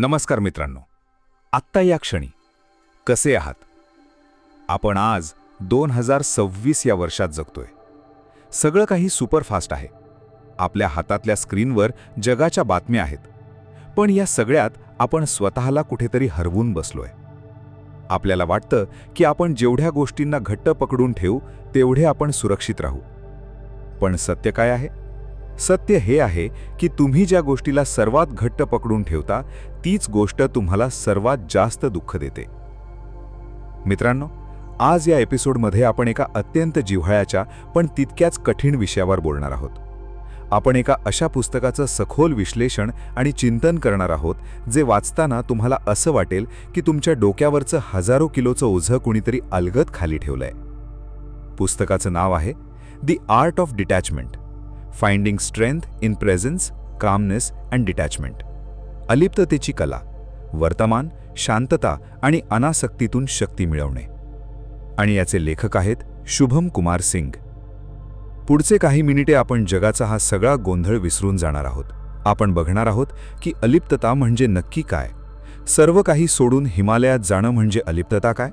नमस्कार मित्रांनो. आत्ता या क्षणी कसे आहात? आपण आज 2026 या वर्षात जगतोय. सगळं काही सुपरफास्ट आहे. आपल्या हातातल्या स्क्रीनवर जगाच्या बातम्या आहेत. पण या सगळ्यात आपण स्वतःला कुठेतरी हरवून बसलोय. आपल्याला वाटतं की आपण जेवढ्या गोष्टींना घट्ट पकडून ठेवू तेवढे आपण सुरक्षित राहू. पण सत्य काय आहे? सत्य हे आहे की तुम्ही ज्या गोष्टीला सर्वात घट्ट पकडून ठेवता तीच गोष्ट तुम्हाला सर्वात जास्त दुःख देते. मित्रांनो, आज या एपिसोडमध्ये आपण एका अत्यंत जिव्हाळ्याच्या पण तितक्याच कठीण विषयावर बोलणार आहोत. आपण एका अशा पुस्तकाचं सखोल विश्लेषण आणि चिंतन करणार आहोत जे वाचताना तुम्हाला असं वाटेल की तुमच्या डोक्यावरचं हजारो किलोचं ओझं कुणीतरी अलगद खाली ठेवलंय. पुस्तकाचं नाव आहे the art of detachment, finding strength in presence, calmness and detachment. अलिप्ततेची कला, वर्तमान, शांतता आणि अनासक्तीतून शक्ती मिळवणे. आणि याचे लेखक आहेत शुभम कुमार सिंग. पुढचे काही मिनिटे आपण जगाचा हा सगळा गोंधळ विसरून जाणार आहोत. आपण बघणार आहोत की अलिप्तता म्हणजे नक्की काय, सर्व काही सोडून हिमालयात जाणं म्हणजे अलिप्तता काय,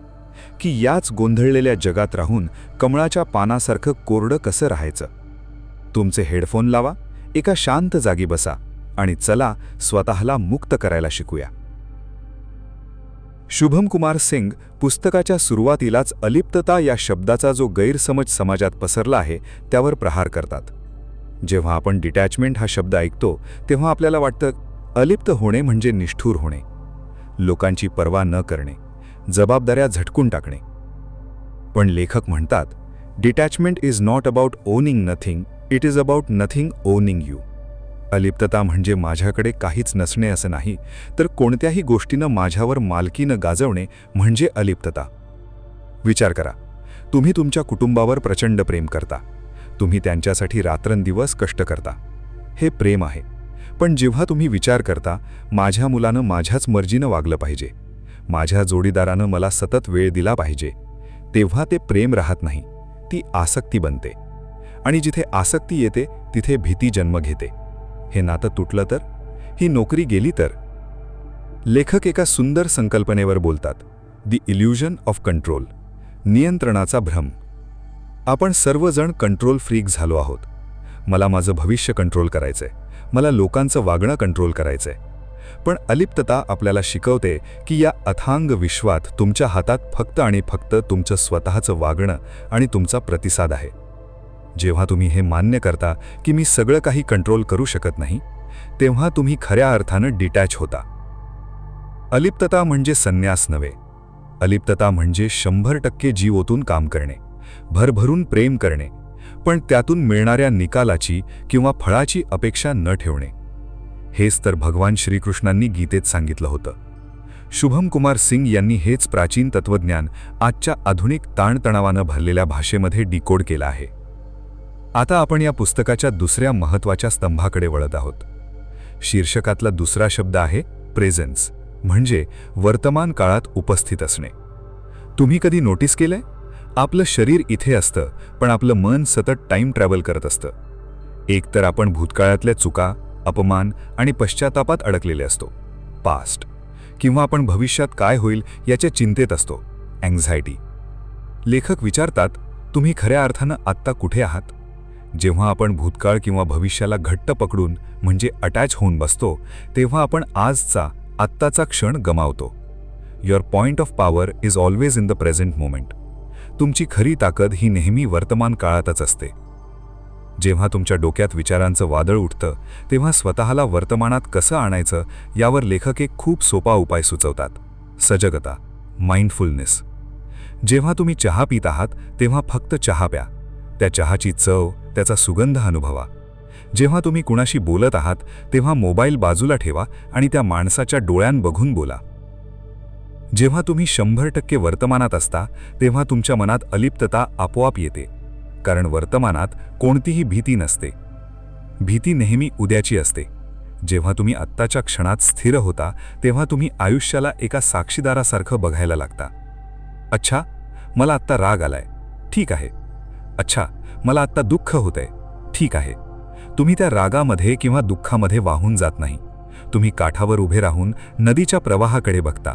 की याच गोंधळलेल्या जगात राहून कमळाच्या पानासारखं कोरडं कसं राहायचं. तुमचे हेडफोन लावा, एका शांत जागी बसा आणि चला स्वतःला मुक्त करायला शिकूया. शुभम कुमार सिंग पुस्तकाच्या सुरुवातीलाच अलिप्तता या शब्दाचा जो गैरसमज समाजात पसरला आहे त्यावर प्रहार करतात. जेव्हा आपण डिटॅचमेंट हा शब्द ऐकतो तेव्हा आपल्याला वाटतं अलिप्त होणे म्हणजे निष्ठुर होणे, लोकांची पर्वा न करणे, जबाबदाऱ्या झटकून टाकणे. पण लेखक म्हणतात, detachment is not about owning nothing, it is about nothing owning you. अलिप्तता म्हणजे माझ्याकडे काहीच नसणे असं नाही, तर कोणत्याही गोष्टीनं माझ्यावर मालकीनं गाजवणे म्हणजे अलिप्तता. विचार करा, तुम्ही तुमच्या कुटुंबावर प्रचंड प्रेम करता. तुम्ही त्यांच्यासाठी रात्रंदिवस कष्ट करता. हे प्रेम आहे. पण जेव्हा तुम्ही विचार करता, माझ्या मुलानं माझ्याच मर्जीनं वागलं पाहिजे, माझ्या जोडीदारानं मला सतत वेळ दिला पाहिजे, तेव्हा ते प्रेम राहत नाही, ती आसक्ती बनते. आणि जिथे आसक्ती येते तिथे भीती जन्म घेते. हे नातं तुटलं तर, ही नोकरी गेली तर. लेखक एका सुंदर संकल्पनेवर बोलतात, द इल्युजन ऑफ कंट्रोल, नियंत्रणाचा भ्रम. आपण सर्वजण कंट्रोल फ्रीक झालो आहोत. मला माझं भविष्य कंट्रोल करायचंय, मला लोकांचं वागणं कंट्रोल करायचंय. पण अलिप्तता आपल्याला शिकवते की या अथांग विश्वात तुमच्या हातात फक्त आणि फक्त तुमचं स्वतःचं वागणं आणि तुमचा प्रतिसाद आहे. जेव्हा तुम्ही हे मान्य करता की मी सगळं काही कंट्रोल करू शकत नाही, तेव्हा तुम्ही खऱ्या अर्थानं डिटॅच होता. अलिप्तता म्हणजे संन्यास नव्हे. अलिप्तता म्हणजे 100% जीव ओतून काम करणे, भरभरून प्रेम करणे, पण त्यातून मिळणाऱ्या निकालाची किंवा फळाची अपेक्षा न ठेवणे. हेच तर भगवान श्रीकृष्णांनी गीतेत सांगितलं होतं. शुभम कुमार सिंग यांनी हेच प्राचीन तत्वज्ञान आजच्या आधुनिक ताणतणावानं भरलेल्या भाषेमध्ये डिकोड केलं आहे. आता आपण या पुस्तकाच्या दुसऱ्या महत्त्वाच्या स्तंभाकडे वळत आहोत. शीर्षकातला दुसरा शब्द आहे प्रेझेन्स, म्हणजे वर्तमान काळात उपस्थित असणे. तुम्ही कधी नोटीस केलंय? आपलं शरीर इथे असतं, पण आपलं मन सतत टाईम ट्रॅव्हल करत असतं. एकतर आपण भूतकाळातल्या चुका, अपमान आणि पश्चातापात अडकलेले असतो, पास्ट, किंवा आपण भविष्यात काय होईल याच्या चिंतेत असतो, अँक्झायटी. लेखक विचारतात, तुम्ही खऱ्या अर्थानं आत्ता कुठे आहात? जेव्हा आपण भूतकाळ किंवा भविष्याला घट्ट पकडून म्हणजे अटॅच होऊन बसतो, तेव्हा आपण आजचा, आत्ताचा क्षण गमावतो. Your point of power is always in the present moment. तुमची खरी ताकद ही नेहमी वर्तमान काळातच असते. जेव्हा तुमच्या डोक्यात विचारांचं वादळ उठतं, तेव्हा स्वतःला वर्तमानात कसं आणायचं यावर लेखक एक खूप सोपा उपाय सुचवतात, सजगता, माइंडफुलनेस. जेव्हा तुम्ही चहा पित आहात तेव्हा फक्त चहा प्या. त्या चहाची चव, त्याचा सुगंध अनुभवा. जेव्हा तुम्ही कुणाशी बोलत आहात तेव्हा मोबाईल बाजूला ठेवा आणि त्या माणसाच्या डोळ्यात बघून बोला. जेव्हा तुम्ही 100% वर्तमानात असता तेव्हा तुमच्या मनात अलिप्तता आपोआप येते, कारण वर्तमानात कोणतीही भीती नसते. भीती नेहमी उद्याची असते. जेव्हा तुम्ही आत्ताच्या क्षणात स्थिर होता तेव्हा तुम्ही आयुष्याला एका साक्षीदारासारखं बघायला लागता. अच्छा, मला आत्ता राग आलाय, ठीक आहे. अच्छा, मला आत्ता दुःख होतंय, ठीक आहे. तुम्ही त्या रागामध्ये किंवा दुःखामध्ये वाहून जात नाही. तुम्ही काठावर उभे राहून नदीच्या प्रवाहाकडे बघता.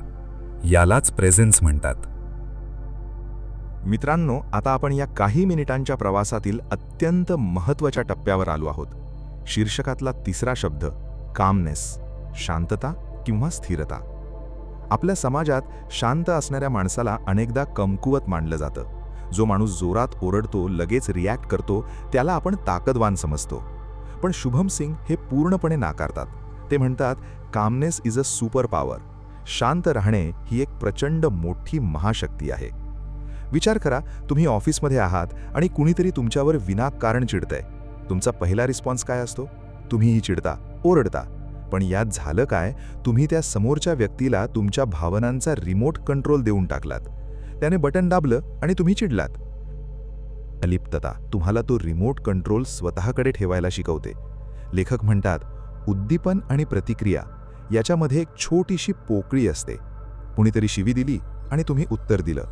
यालाच प्रेझेन्स म्हणतात. मित्रांनो, आता आपण या काही मिनिटांच्या प्रवासातील अत्यंत महत्त्वाच्या टप्प्यावर आलो आहोत. शीर्षकातला तिसरा शब्द, कामनेस, शांतता किंवा स्थिरता. आपल्या समाजात शांत असणाऱ्या माणसाला अनेकदा कमकुवत मानलं जातं. जो माणूस जोरात ओरडतो, लगेच रिॲक्ट करतो, त्याला आपण ताकदवान समजतो. पण शुभम सिंग हे पूर्णपणे नाकारतात. ते म्हणतात, calmness is a super power. शांत राहणे ही एक प्रचंड मोठी महाशक्ती आहे. विचार करा, तुम्ही ऑफिसमध्ये आहात आणि कुणीतरी तुमच्यावर विनाकारण चिडतंय. तुमचा पहिला रिस्पॉन्स काय असतो? तुम्हीही चिडता, ओरडता. पण यात झालं काय? तुम्ही त्या समोरच्या व्यक्तीला तुमच्या भावनांचा रिमोट कंट्रोल देऊन टाकलात. त्याने बटन दाबलं आणि तुम्ही चिडलात. अलिप्तता तुम्हाला तो रिमोट कंट्रोल स्वतःकडे ठेवायला शिकवते. लेखक म्हणतात, उद्दीपन आणि प्रतिक्रिया याच्यामध्ये एक छोटीशी पोकळी असते. कुणीतरी शिवी दिली आणि तुम्ही उत्तर दिलं.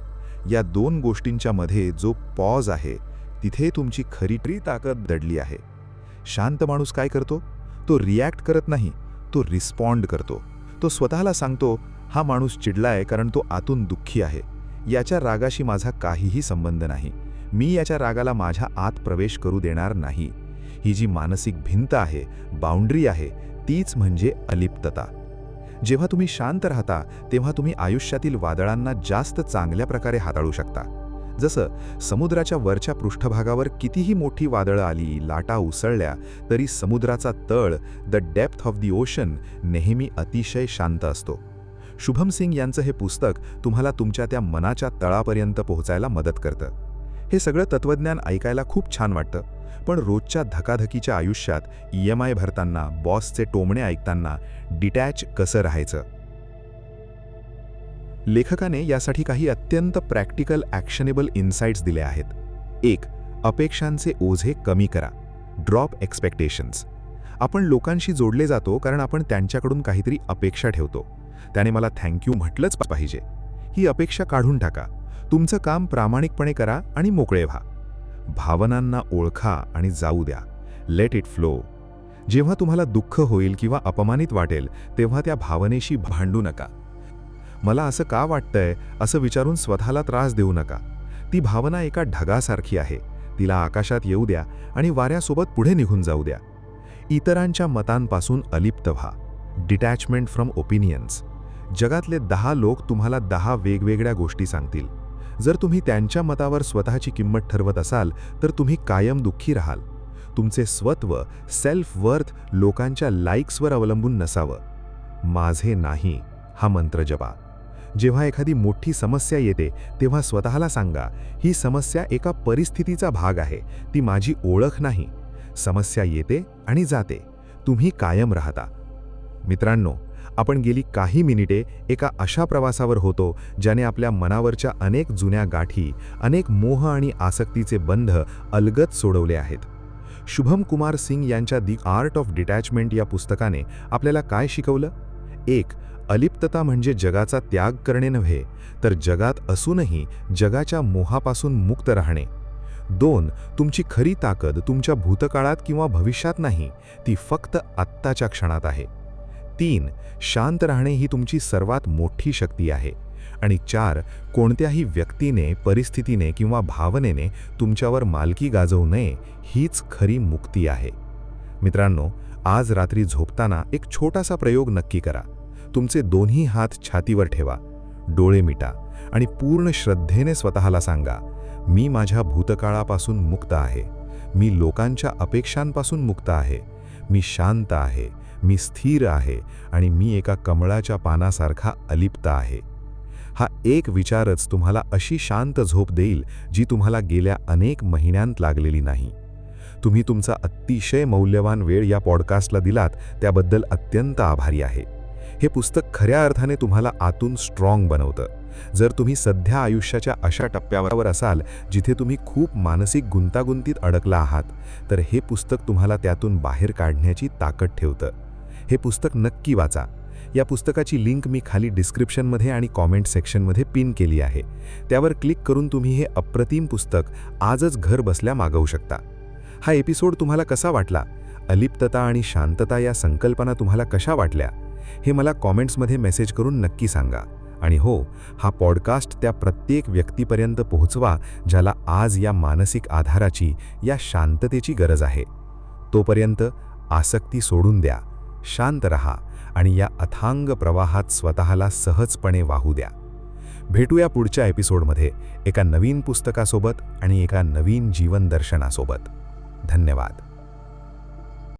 या दोन गोष्टींच्या मध्ये जो पॉज आहे, तिथे तुमची खरी ताकद दडली आहे. शांत माणूस काय करतो? तो रिॲक्ट करत नाही, तो रिस्पॉन्ड करतो. तो स्वतःला सांगतो, हा माणूस चिडलाय कारण तो आतून दुःखी आहे. याच्या रागाशी माझा काहीही संबंध नाही. मी याच्या रागाला माझ्या आत प्रवेश करू देणार नाही. ही जी मानसिक भिंत आहे, बाउंड्री आहे, तीच म्हणजे अलिप्तता. जेव्हा तुम्ही शांत राहता तेव्हा तुम्ही आयुष्यातील वादळांना जास्त चांगल्या प्रकारे हाताळू शकता. जसं समुद्राच्या वरच्या पृष्ठभागावर कितीही मोठी वादळं आली, लाटा उसळल्या, तरी समुद्राचा तळ, the depth of the ocean, नेहमी अतिशय शांत असतो. शुभम सिंग यांचं हे पुस्तक तुम्हाला तुमच्या त्या मनाच्या तळापर्यंत पोहोचायला मदत करतं. हे सगळं तत्त्वज्ञान ऐकायला खूप छान वाटतं, पण रोजच्या धकाधकीच्या आयुष्यात EMI भरताना, बॉसचे टोमणे ऐकताना डिटॅच कसं राहायचं? लेखकाने यासाठी काही अत्यंत प्रॅक्टिकल ॲक्शनेबल इन्साइट्स दिले आहेत. 1. अपेक्षांचे ओझे कमी करा. Drop expectations. आपण लोकांशी जोडले जातो कारण आपण त्यांच्याकडून काहीतरी अपेक्षा ठेवतो. त्याने मला थँक्यू म्हटलंच पाहिजे. ही अपेक्षा काढून टाका. तुमचं काम प्रामाणिकपणे करा आणि मोकळे व्हा. भावनांना ओळखा आणि जाऊ द्या. Let it flow. जेव्हा तुम्हाला दुःख होईल किंवा अपमानित वाटेल तेव्हा त्या भावनेशी भांडू नका. मला असं का वाटतंय असं विचारून स्वतःला त्रास देऊ नका. ती भावना एका ढगासारखी आहे. तिला आकाशात येऊ द्या आणि वाऱ्यासोबत पुढे निघून जाऊ द्या. इतरांच्या मतांपासून अलिप्त व्हा. Detachment from opinions. जगातले 10 लोक तुम्हाला 10 वेगवेगळ्या गोष्टी सांगतील. जर तुम्ही त्यांच्या मतावर स्वतःची किंमत ठरवत असाल तर तुम्ही कायम दुःखी राहाल. तुमचे स्वत्व, सेल्फ वर्थ लोकांच्या लाईक्सवर अवलंबून नसावं. माझे नाही हा मंत्र जपा. जेव्हा एखादी मोठी समस्या येते तेव्हा स्वतःला सांगा, ही समस्या एका परिस्थितीचा भाग आहे, ती माझी ओळख नाही. समस्या येते आणि जाते, तुम्ही कायम राहता. मित्रांनो, आपण गेली काही मिनिटे एका अशा प्रवासावर होतो ज्याने आपल्या मनावरच्या अनेक जुन्या गाठी, अनेक मोह आणि आसक्तीचे बंध अलगद सोडवले आहेत. शुभम कुमार सिंग यांच्या द आर्ट ऑफ डिटॅचमेंट या पुस्तकाने आपल्याला काय शिकवलं? 1. अलिप्तता म्हणजे जगाचा त्याग करणे नव्हे, तर जगात असूनही जगाच्या मोहापासून मुक्त राहणे. 2. तुमची खरी ताकद तुमच्या भूतकाळात किंवा भविष्यात नाही, ती फक्त आत्ताच्या क्षणात आहे. 3. शांत राहणे ही तुमची सर्वात मोठी शक्ती आहे. आणि 4. कोणत्याही व्यक्तीने, परिस्थितीने किंवा भावनेने तुमच्यावर मालकी गाजवू नये, हीच खरी मुक्ती आहे. मित्रांनो, आज रात्री झोपताना एक छोटासा प्रयोग नक्की करा. तुमचे दोन्ही हात छातीवर ठेवा, डोळे मिटा आणि पूर्ण श्रद्धेने स्वतःला सांगा, मी माझ्या भूतकाळापासून मुक्त आहे. मी लोकांच्या अपेक्षांपासून मुक्त आहे. मी शांत आहे. मी स्थिर आहे आणि मी एका कमळाच्या पानासारखा अलिप्त आहे. हा एक विचारच तुम्हाला अशी शांत झोप देईल जी तुम्हाला गेल्या अनेक महिन्यांत लागलेली नाही. तुम्ही तुमचा अतिशय मौल्यवान वेळ या पॉडकास्टला दिलात त्याबद्दल अत्यंत आभारी आहे. हे पुस्तक खऱ्या अर्थाने तुम्हाला आतून स्ट्रॉंग बनवतं. जर तुम्ही सध्या आयुष्याच्या अशा टप्प्यावर असाल जिथे तुम्ही खूप मानसिक गुंतागुंतीत अडकला आहात, तर हे पुस्तक तुम्हाला त्यातून बाहेर काढण्याची ताकद ठेवतं. हे पुस्तक नक्की वाचा. या पुस्तकाची लिंक मी खाली डिस्क्रिप्शनमध्ये आणि कॉमेंट सेक्शनमध्ये पिन केली आहे. त्यावर क्लिक करून तुम्ही हे अप्रतिम पुस्तक आजच घर बसल्या मागवू शकता. हा एपिसोड तुम्हाला कसा वाटला? अलिप्तता आणि शांतता या संकल्पना तुम्हाला कशा वाटल्या हे मला कॉमेंट्समध्ये मेसेज करून नक्की सांगा. आणि हो, हा पॉडकास्ट त्या प्रत्येक व्यक्तीपर्यंत पोहोचवा ज्याला आज या मानसिक आधाराची, या शांततेची गरज आहे. तोपर्यंत आसक्ती सोडून द्या, शांत रहा आणि या अथांग प्रवाहात स्वतःला सहजपणे वाहू द्या. भेटूया पुढच्या एपिसोडमध्ये एका नवीन पुस्तकासोबत आणि एका नवीन जीवन दर्शनासोबत. धन्यवाद.